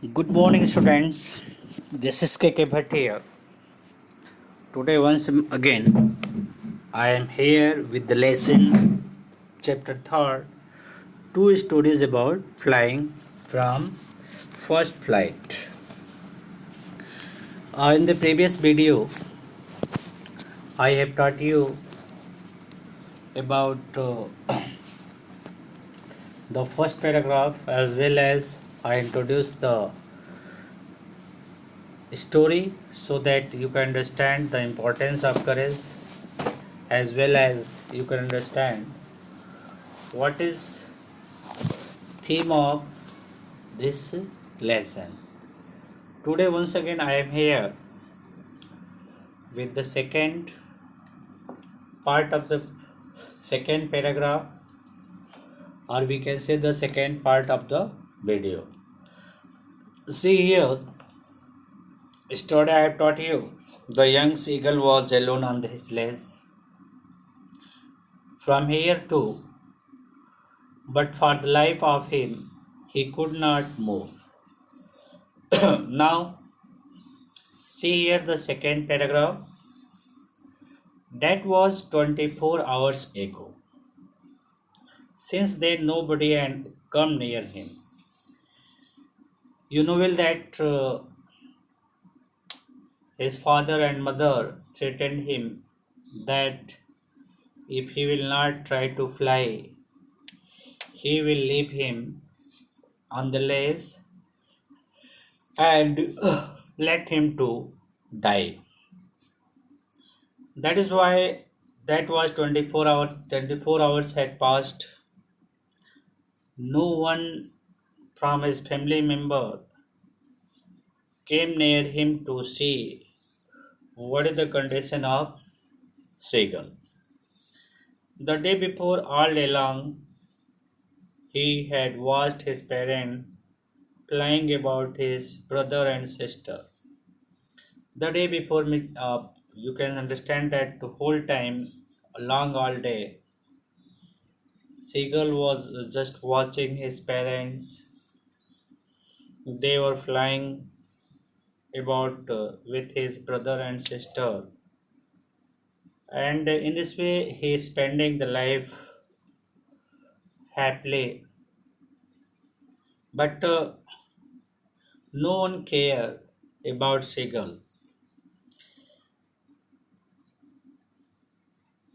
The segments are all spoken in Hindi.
Good morning, students. This is KK Bhatt here. Today, once again, I am here with the lesson, chapter 3, two stories about flying from first flight. In the previous video, I have taught you about the first paragraph as well as I introduced the story so that you can understand the importance of courage as well as you can understand what is theme of this lesson. Today once again I am here with the second part of the second paragraph, or we can say the second part of the video. See here, story I have taught you. The young seagull was alone on his ledge from here too, but for the life of him he could not move. Now see here the second paragraph. That was 24 hours ago. Since then nobody had come near him. You know well that his father and mother threatened him that if he will not try to fly, he will leave him on the ledge and let him to die. That is why that was 24 hours. 24 hours had passed. No one from his family member came near him to see what is the condition of Seagull. The day before, all day long, he had watched his parents playing about his brother and sister. The day before, you can understand that the whole time, along all day, Seagull was just watching his parents. They were flying about with his brother and sister, and in this way he is spending the life happily, but no one care about Seagull.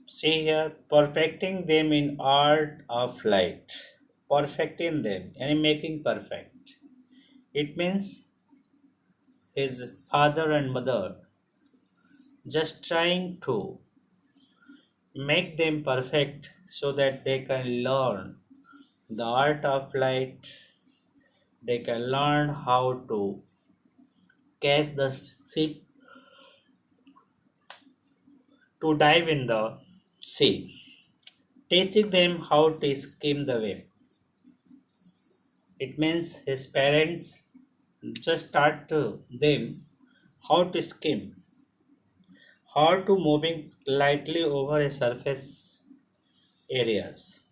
See here, perfecting them in art of flight. Perfecting them and making perfect. It means his father and mother just trying to make them perfect so that they can learn the art of flight. They can learn how to catch the ship, to dive in the sea, teaching them how to skim the wave. It means his parents just taught to them how to skim, how to moving lightly over a surface areas,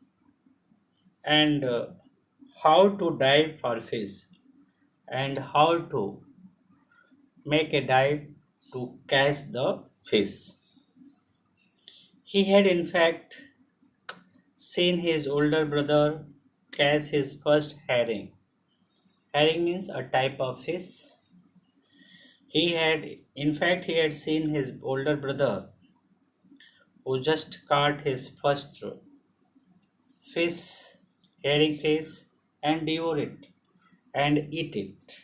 and how to dive for fish, and how to make a dive to catch the fish. He had in fact seen his older brother catch his first herring. Herring means a type of fish. He had seen his older brother who just caught his first fish, herring fish, and devour it and eat it,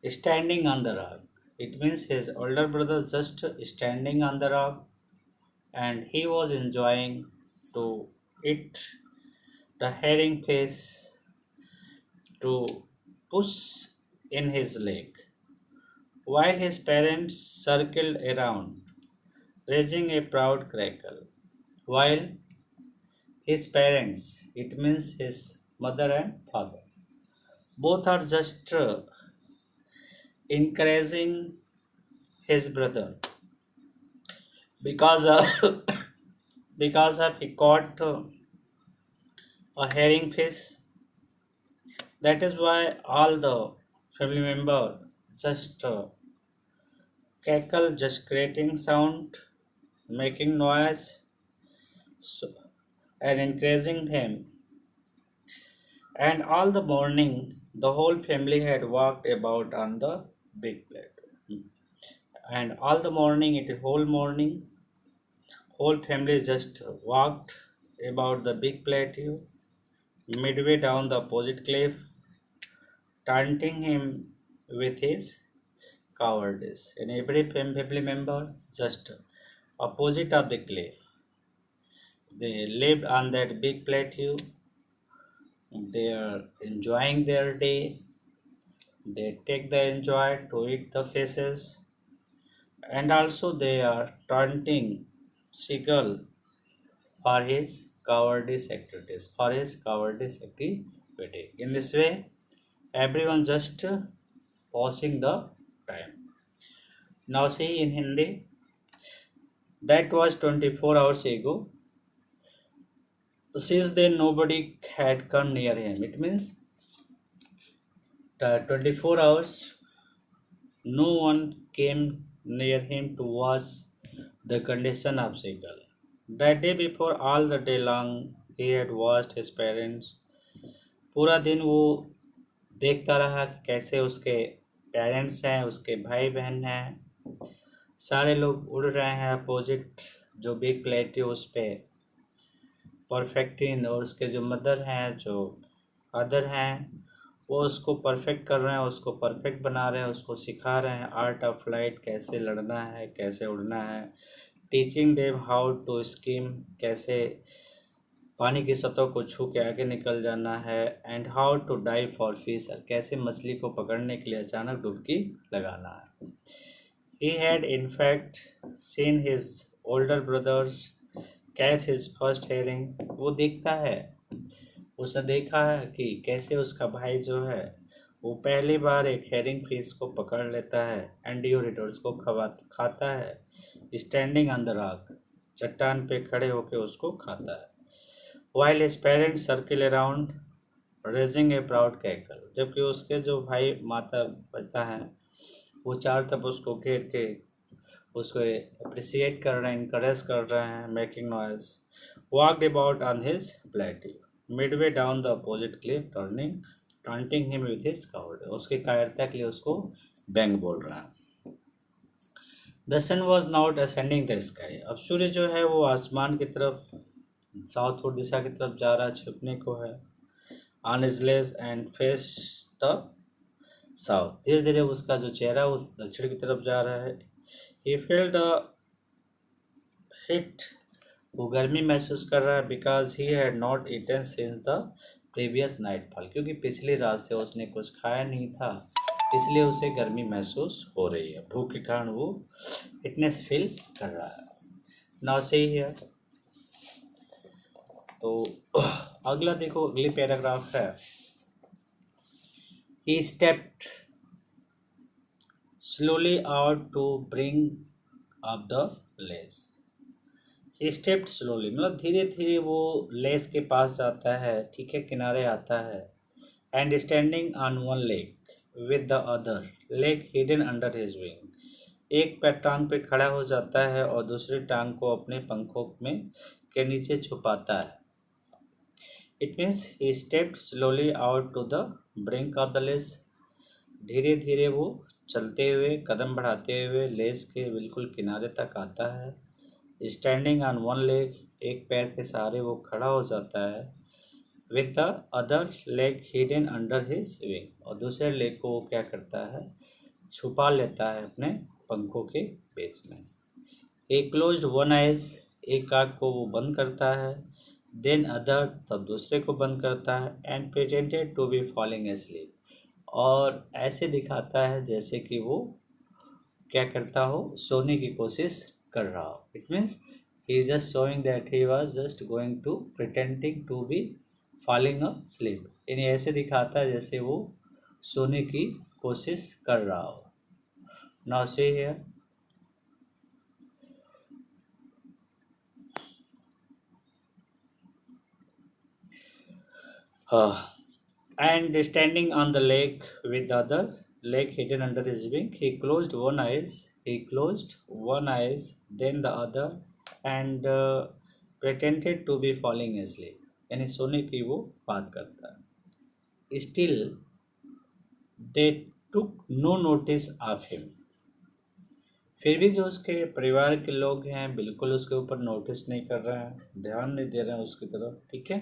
standing on the rock. It means his older brother just standing on the rock and he was enjoying to eat the herring fish to push in his leg, while his parents circled around, raising a proud crackle. While his parents, it means his mother and father, both are just encouraging his brother because because of he caught a herring fish. That is why all the family member just cackle, just creating sound, making noise, so, and encouraging them. And all the morning, the whole family had walked about on the big plate. And all the morning, whole morning, whole family just walked about the big plateau, midway down the opposite cliff, taunting him with his cowardice. And every family member just opposite of the cliff. They lived on that big plateau. They are enjoying their day. They take the enjoy to eat the fishes, and also they are taunting Seagull for his cowardice activities. For his cowardice activity. In this way, everyone just passing the time. Now see in Hindi, that was 24 hours ago. Since then, nobody had come near him. It means 24 hours, no one came near him to watch the condition of Seagull. That day before, all the day long, he had watched his parents. पूरा दिन वो देखता रहा कि कैसे उसके पेरेंट्स हैं, उसके भाई बहन हैं, सारे लोग उड़ रहे हैं अपोजिट जो बिग प्लेट है उस पे परफेक्टिन, और उसके जो मदर हैं, जो अदर हैं, वो उसको परफेक्ट कर रहे हैं, उसको परफेक्ट बना रहे हैं, उसको सिखा रहे हैं आर्ट ऑफ फ्लाइट, कैसे लड़ना है, कैसे उड़ना है, teaching them how to skim, कैसे पानी की सतह को छू के आगे निकल जाना है, and how to dive for fish, कैसे मछली को पकड़ने के लिए अचानक डुबकी लगाना है. He had in fact seen his older brothers catch his first herring. वो देखता है, उसने देखा है कि कैसे उसका भाई जो है वो पहली बार एक हेरिंग फिश को पकड़ लेता है, एंड उसको खाता है स्टैंडिंग ऑन द रॉक, चट्टान पे खड़े होकर उसको खाता है. While his parents circle around raising a proud cackle, जबकि उसके जो भाई माता पिता हैं वो चार तरफ उसको घेर के उसको अप्रिसिएट कर रहे हैं, इनकरेज कर रहे हैं, making noise. Walked about on his plateau, midway down the opposite cliff, taunting him with his cowardice. उसके कायरता के लिए उसको बैंग बोल रहा है. The sun was now ascending the sky. अब सूर्य जो है वो आसमान की तरफ साउथवुड दिशा की तरफ जा रहा है, छिपने को है. On his legs and face the south, धीरे धीरे उसका जो चेहरा उस दक्षिण की तरफ जा रहा है. ही फील्ड हिट, वो गर्मी महसूस कर रहा है, because he had not eaten since the previous night fall, क्योंकि पिछली रात से उसने कुछ खाया नहीं था, इसलिए उसे गर्मी महसूस हो रही है. भूख के कारण वो फिटनेस फील कर रहा है. नाउ से हियर, तो अगला देखो, अगली पैराग्राफ है. He stepped slowly out to bring up the lace. He stepped slowly, मतलब धीरे धीरे वो लेस के पास जाता है, ठीक है, किनारे आता है. And standing on one leg with the other leg hidden under his wing, एक पैर टांग पे खड़ा हो जाता है और दूसरी टांग को अपने पंखों में के नीचे छुपाता है. It means he stepped slowly out to the brink of the lace. धीरे धीरे वो चलते हुए, कदम बढ़ाते हुए लेस के बिल्कुल किनारे तक आता है. स्टैंडिंग ऑन वन लेग, एक पैर के सहारे वो खड़ा हो जाता है. With the other leg hidden under his wing, और दूसरे लेग को वो क्या करता है, छुपा लेता है अपने पंखों के बीच में. एक क्लोज्ड वन आइज, एक आँख को वो बंद करता है. देन अदर, तब दूसरे को बंद करता है. And pretended to be falling asleep, और ऐसे दिखाता है जैसे कि वो क्या करता हो, सोने की कोशिश कर रहा हो. It means he is just showing that he was just going to pretending to be falling a sleep, यानी ऐसे दिखाता है जैसे वो सोने की कोशिश कर रहा हो. Now see here, And standing on the lake with the other leg hidden under his wing, he closed one eyes, then the other, and pretended to be falling asleep. यानी सोने की वो बात करता है. Still they took no notice of him. फिर भी जो उसके परिवार के लोग हैं बिल्कुल उसके ऊपर नोटिस नहीं कर रहे हैं, ध्यान नहीं दे रहे हैं उसकी तरफ. ठीक है,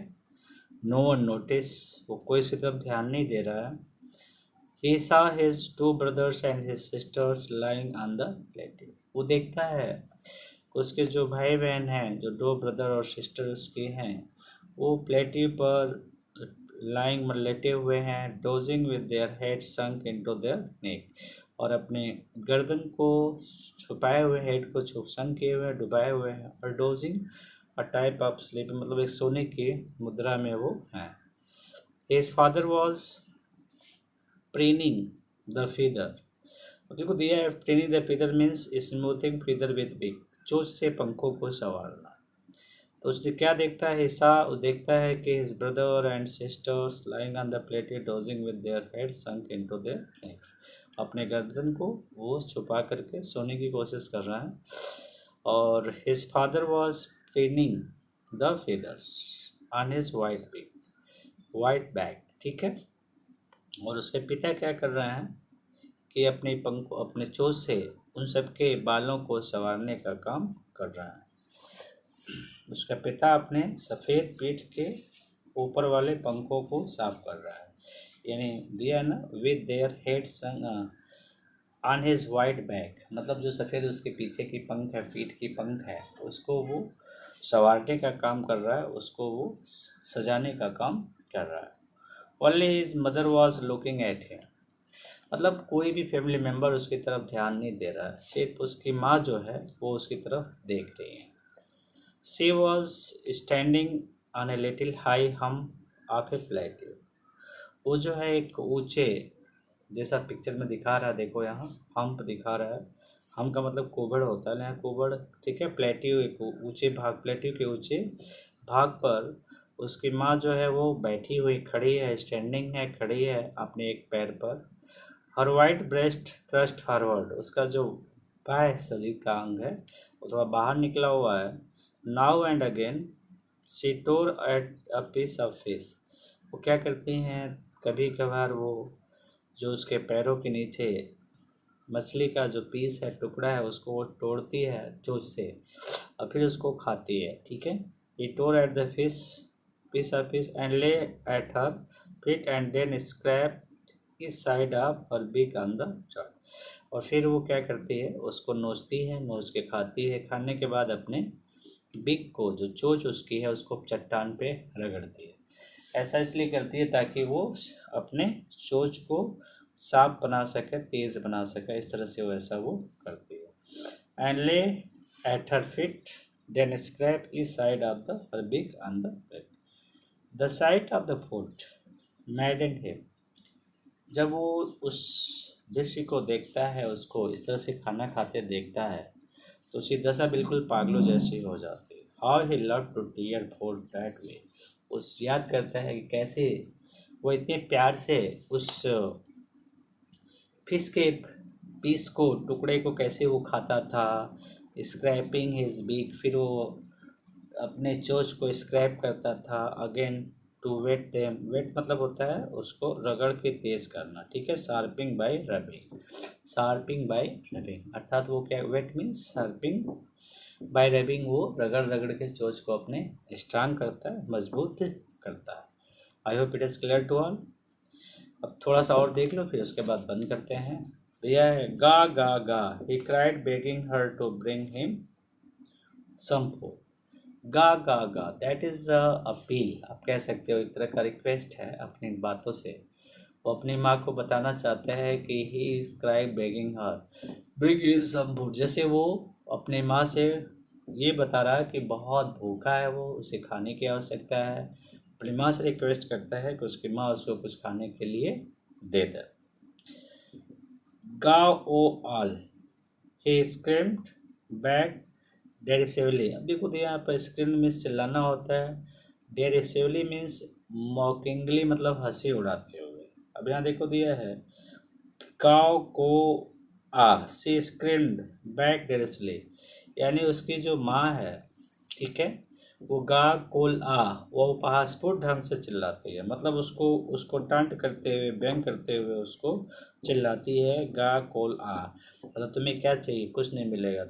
नो वन नोटिस, वो कोई उसकी तरफ ध्यान नहीं दे रहा है. He saw his two brothers and his sisters lying on the plateau. वो देखता है उसके जो भाई बहन हैं, जो दो ब्रदर और सिस्टर उसके हैं, वो प्लेटी पर लाइंग मतलब लेटे हुए हैं. Dosing with their head sunk into their neck, और अपने गर्दन को छुपाए हुए, हेड को संक किए हुए, डुबाए हुए हैं. और dozing a type of sleep, मतलब एक सोने की मुद्रा में वो हैं. His father was preening the feather. देखो दिया है, training the feather means smoothing feather with big, चोंच से पंखों को संवारना. तो उसने क्या देखता है, हिस्सा वो देखता है कि his brother and sisters lying on the plate dosing with their head sunk into their next. अपने गर्दन को वो छुपा करके सोने की कोशिश कर रहा है. और his father was planning the feathers on his white bag. ठीक है, और उसके पिता क्या कर रहे हैं कि अपने पंख, अपने चोंच से उन सबके बालों को संवारने का काम कर रहा है. उसका पिता अपने सफ़ेद पीठ के ऊपर वाले पंखों को साफ कर रहा है. यानी दिया ना, with their heads on his white back, मतलब जो सफ़ेद उसके पीछे की पंख है, पीठ की पंख है, उसको वो संवारने का काम कर रहा है, उसको वो सजाने का काम कर रहा है. Only his mother was looking at him, मतलब कोई भी फैमिली मेम्बर उसकी तरफ ध्यान नहीं दे रहा है, सिर्फ उसकी माँ जो है वो उसकी तरफ देख रही है. She was standing on a little high हम ऑफ ए प्लेट्यू. वो जो है एक ऊंचे, जैसा पिक्चर में दिखा रहा है, देखो यहाँ हम्प दिखा रहा है. हम का मतलब कुबड़ होता है, यहाँ कुबड़. ठीक है, प्लेट्यू एक ऊंचे भाग, प्लेट्यू के ऊंचे भाग पर उसकी माँ जो है वो बैठी हुई, खड़ी है, स्टैंडिंग है, खड़ी है अपने एक पैर पर. हर वाइट ब्रेस्ट थ्रस्ट फॉरवर्ड, उसका जो बाह्य शरीर का अंग है वो थोड़ा बाहर निकला हुआ है. Now and again she tore at a piece of fish. वो क्या करती हैं, कभी कभार वो जो उसके पैरों के नीचे मछली का जो पीस है, टुकड़ा है, उसको वो तोड़ती है चोंच से और फिर उसको खाती है. ठीक है, he tore at the fish piece of fish and lay at her feet and then scrap is side of her big on the chart. और फिर वो क्या करती है, उसको नोचती है, नोच के खाती है. खाने के बाद अपने बिग को, जो चोंच उसकी है, उसको चट्टान पे रगड़ती है. ऐसा इसलिए करती है ताकि वो अपने चोंच को साफ बना सके, तेज बना सके. इस तरह से वो ऐसा वो करती है. And lay at her fit then scrap is side of the her big on the bed. The sight of the food maddened him. जब वो उस दृश्य को देखता है, उसको इस तरह से खाना खाते देखता है, तो उसकी दशा बिल्कुल पागलों जैसी हो जाती है. How he love to tear for that way. उस याद करता है कि कैसे वो इतने प्यार से उस फिश के पीस को, टुकड़े को कैसे वो खाता था. स्क्रैपिंग हिज बीक, फिर वो अपने चोंच को स्क्रैप करता था. Again to whet them, whet मतलब होता है उसको रगड़ के तेज करना. ठीक है, sharping by rubbing, sharping by rubbing, अर्थात वो क्या, whet means sharping by rubbing, वो रगड़ रगड़ के चोंच को अपने स्ट्रांग करता है, मजबूत करता है. I hope it is clear to all. अब थोड़ा सा और देख लो, फिर उसके बाद बंद करते हैं. दिया है, गा गा गा he cried begging her to bring him some food. गा गा गा, दैट इज़ अपील, आप कह सकते हो, एक तरह का रिक्वेस्ट है. अपनी बातों से वो अपनी माँ को बताना चाहते हैं कि he is cried begging her bring him some food. जैसे वो अपनी माँ से ये बता रहा है कि बहुत भूखा है, वो उसे खाने की आवश्यकता है. अपनी माँ से रिक्वेस्ट करता है कि उसकी माँ उसको कुछ खाने के लिए दे दे. गा ओ ऑल ही स्क्रीम्ड बैक डेरिसिवली. अब देखो तो यहाँ पर स्क्रीम मीन्स चिल्लाना होता है, डेरिसिवली मीन्स मॉकिंगली मतलब हंसी उड़ाते हुए। अब यहाँ देखो दिया है काव को सी स्क्रीम्ड बैक डेरिसली, यानी उसकी जो माँ है, ठीक है, वो गा कोल वो पासपोर्ट ढंग से चिल्लाती है, मतलब उसको उसको टांट करते हुए व्यंग करते हुए उसको चिल्लाती है गा कोल मतलब तुम्हें क्या चाहिए, कुछ नहीं मिलेगा,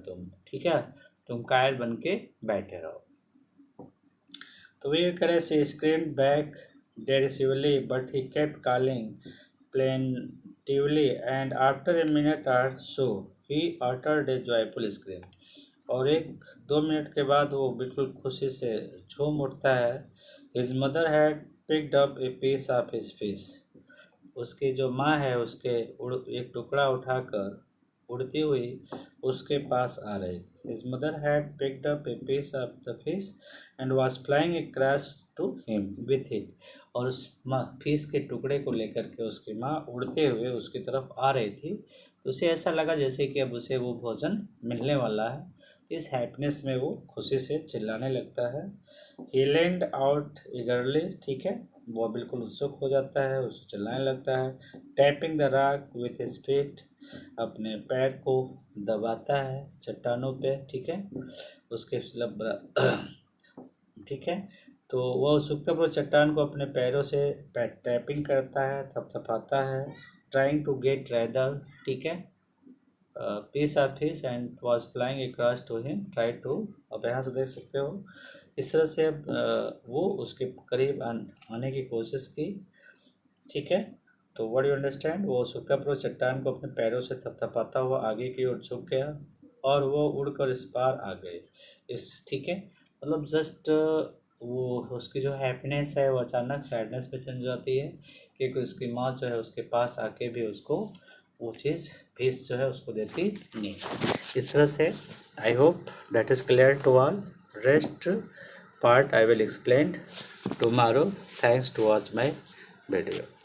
ठीक है, तुम कायर बन के बैठे रहो। तो ये करे she screamed back derisively, but he kept calling plaintively, and after a minute or so, he uttered a joyful scream. और 1-2 मिनट के बाद वो बिल्कुल खुशी से झूम उठता है। His mother had picked up a piece of his fish. उसकी जो माँ है उसके एक टुकड़ा उठाकर उड़ती हुई उसके पास आ रही थी। His mother had picked up a piece of the fish and was flying across to him with it. और उस फिश के टुकड़े को लेकर के उसकी माँ उड़ते हुए उसकी तरफ आ रही थी। तो उसे ऐसा लगा जैसे कि अब उसे वो भोजन मिलने वाला है। तो इस हैप्पीनेस में वो खुशी से चिल्लाने लगता है। He leaned out eagerly, ठीक है, वो बिल्कुल उत्सुक हो जाता है, उसको चिल्लाने लगता है। Tapping the rock with his feet, अपने पैर को दबाता है चट्टानों पे, ठीक है, उसके मतलब ठीक है, तो वह उत्सुकतापूर्वक चट्टान को अपने पैरों से टैपिंग करता है, थपथपाता है। ट्राइंग टू गेट रेदर, ठीक है, piece of fish and was flying across to him try to. अब यहाँ से देख सकते हो इस तरह से वो उसके करीब आने की कोशिश की, ठीक है। तो व्हाट यू अंडरस्टैंड, वो उत्सुकतापूर्वक चट्टान को अपने पैरों से थपथपाता हुआ आगे की ओर झुक गया और वो उड़कर इस पार आ गए। ठीक है, मतलब जस्ट वो उसकी जो हैप्पीनेस है वो अचानक सैडनेस में चेंज जाती है, क्योंकि उसकी माँ जो है उसके पास आके भी उसको वो चीज़ फीस जो है उसको देती नहीं। इस तरह से I hope that is clear to all. Rest part I will explain tomorrow. Thanks to watch my video.